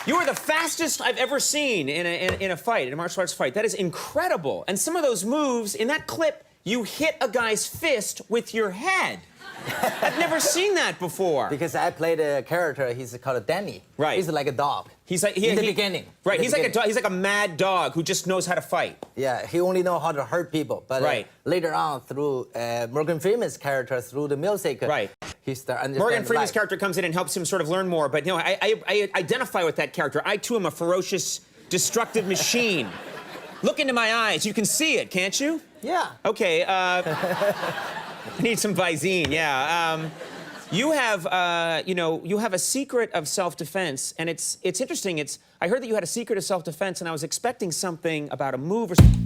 You are the fastest I've ever seen in a fight, in a martial arts fight. That is incredible. And some of those moves, in that clip, you hit a guy's fist with your head. I've never seen that before. Because I played a character, he's called Danny. Right. He's like a dog. He's like in the beginning. Right. He's beginning. like a dog. He's like a mad dog who just knows how to fight. Yeah. He only knows how to hurt people. But right. Later on, through Morgan Freeman's character, through the music, right. He started understanding Morgan Freeman's life. character comes in and helps him sort of learn more. But you know, I identify with that character. I too am a ferocious, destructive machine. Look into my eyes. You can see it, can't you? Yeah. Okay. I need some Visine. Yeah. You have, you have a secret of self-defense, and it's interesting. I heard that you had a secret of self-defense, and I was expecting something about a move or something.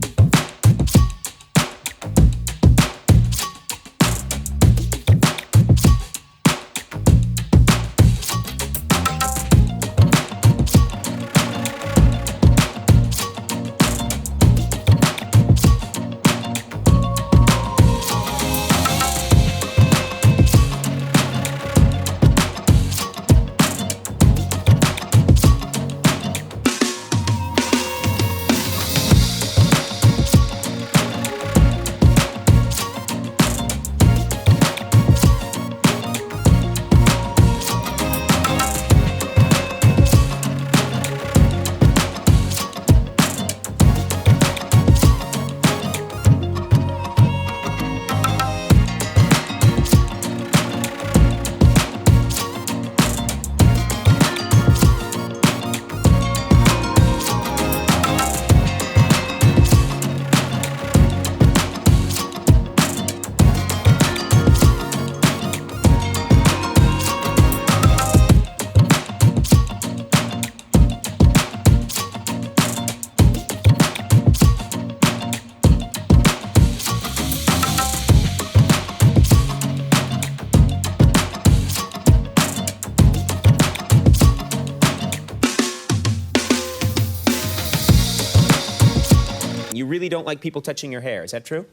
You really don't like people touching your hair, is that true?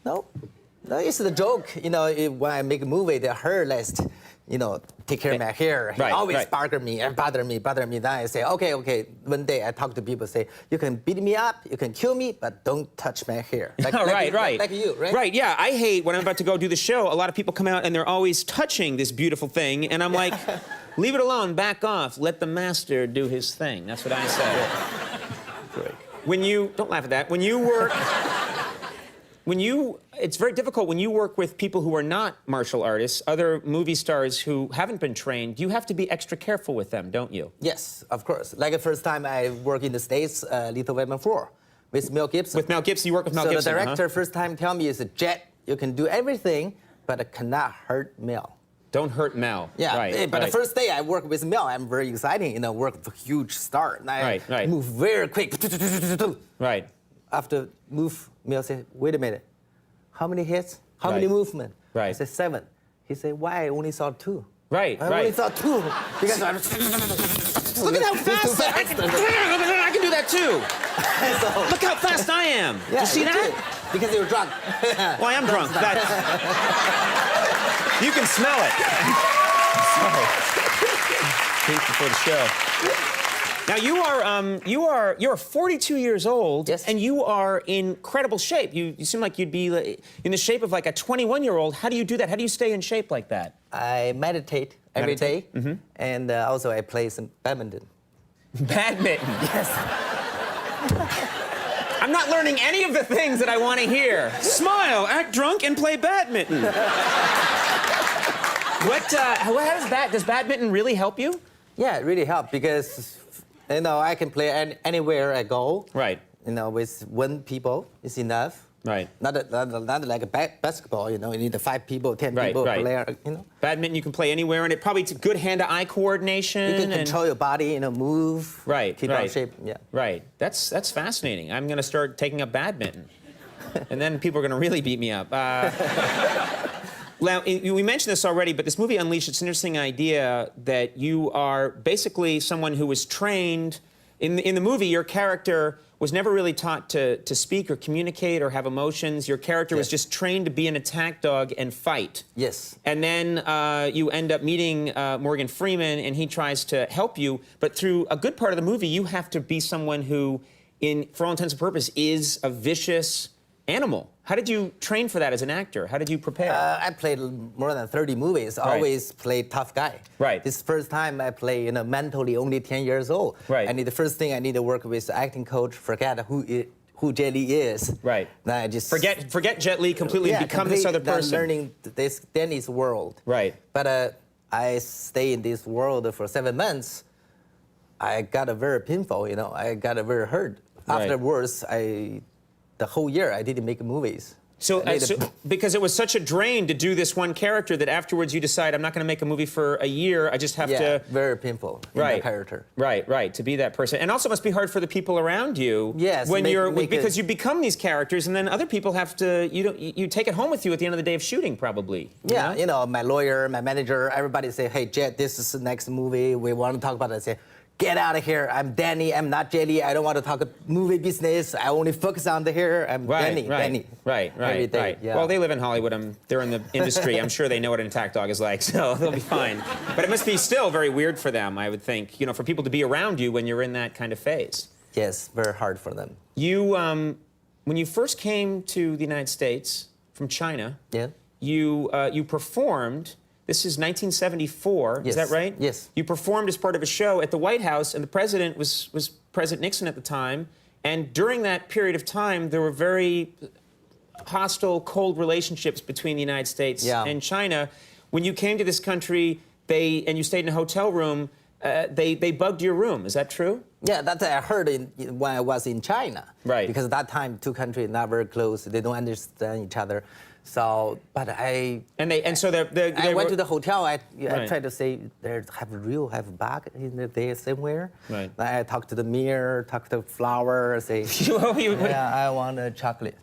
No. No, it's the joke. You know, when I make a movie, the hair list, take care of my hair. He always bother me. Then I say, okay. One day I talk to people, say, you can beat me up, you can kill me, but don't touch my hair. Like you, right? Right, yeah. I hate when I'm about to go do the show, a lot of people come out and they're always touching this beautiful thing, and I'm like, leave it alone, back off, let the master do his thing. That's what I say. Great. Don't laugh at that. It's very difficult when you work with people who are not martial artists, other movie stars who haven't been trained, you have to be extra careful with them, don't you? Yes, of course. Like the first time I worked in the States, Lethal Weapon 4, with Mel Gibson. With Mel Gibson, you work with Mel Gibson, So the director first time tell me is, Jet, you can do everything, but it cannot hurt Mel. Don't hurt Mel. Yeah, but the first day I work with Mel, I'm very exciting, work with a huge star. And I move very quick. Right. After move, Mel said, wait a minute. How many hits? How many movements? Right. I said 7. He said, why I only saw 2? Right, I only saw 2. Because look at how fast I can do that too. So, look how fast I am. Yeah, you see that? Because you were drunk. Well, I am drunk. You can smell it. Before the show. Now you're 42 years old, yes. And you are in incredible shape. You seem like you'd be in the shape of like a 21-year-old. How do you do that? How do you stay in shape like that? I meditate every day, and also I play some badminton. Badminton? Yes. I'm not learning any of the things that I want to hear. Smile, act drunk, and play badminton. Does badminton really help you? Yeah, it really helps because, I can play anywhere I go. Right. With 1 people is enough. Right. Not like a basketball, you need 5 people, 10 people player, Badminton, you can play anywhere, and it probably it's good hand-to-eye coordination. You can control your body, move. Right. Keep out shape. Yeah. Right. That's fascinating. I'm going to start taking up badminton, and then people are going to really beat me up. Now, we mentioned this already, but this movie Unleashed, it's an interesting idea that you are basically someone who was trained. In the movie, your character was never really taught to speak or communicate or have emotions. Your character was just trained to be an attack dog and fight. Yes. And then you end up meeting Morgan Freeman, and he tries to help you. But through a good part of the movie, you have to be someone who, for all intents and purposes, is a vicious animal. How did you train for that as an actor? How did you prepare? I played more than 30 movies. I always played tough guy. Right. This first time I play, mentally only 10 years old. Right. The first thing I need to work with acting coach, forget who Jet Li is. Right. Then I just forget Jet Li completely and become this other person. Learning this Danny's world. Right. But I stay in this world for 7 months. I got a very painful, I got a very hurt. Right. Afterwards, the whole year I didn't make movies. So, because it was such a drain to do this one character that afterwards you decide, I'm not going to make a movie for a year. I just have to. Very painful. In that character. Right. To be that person, and also must be hard for the people around you. Yes. When because you become these characters, and then other people have to. You take it home with you at the end of the day of shooting, probably. Yeah. My lawyer, my manager, everybody say, hey, Jet, this is the next movie. We want to talk about it. I say, get out of here. I'm Danny. I'm not Jelly. I don't want to talk movie business. I only focus on the hair. I'm Danny. Right. Yeah. Well, they live in Hollywood. They're in the industry. I'm sure they know what an attack dog is like, so they'll be fine. But it must be still very weird for them, I would think, for people to be around you when you're in that kind of phase. Yes, very hard for them. You, when you first came to the United States from China, you performed. This is 1974, yes. Is that right? Yes. You performed as part of a show at the White House, and the president was President Nixon at the time. And during that period of time, there were very hostile, cold relationships between the United States and China. When you came to this country, and you stayed in a hotel room, they bugged your room. Is that true? Yeah, that's what I heard when I was in China. Right. Because at that time, two countries not very close. They don't understand each other. So, but I went to the hotel. I tried to say have bug in there somewhere. Right. I talked to the mirror, talk to the flower, say, I want a chocolate.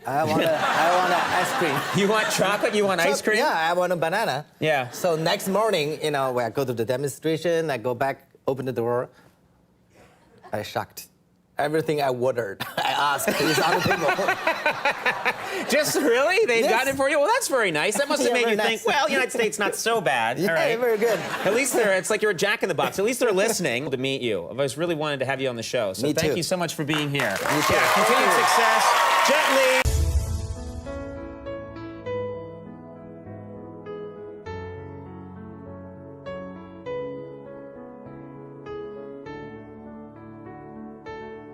I want ice cream. You want chocolate? You want ice cream? Yeah, I want a banana. Yeah. So next morning, when I go to the demonstration, I go back, open the door. I shocked. Everything I ordered, I asked, is on the table. Just really? They've gotten it for you? Well, that's very nice. That must have made you think, well, United States, not so bad. Yeah, all right. very good. At least it's like you're a jack in the box. At least they're listening to meet you. I've always really wanted to have you on the show. So thank you so much for being here. You too. Continued success. Jet Li.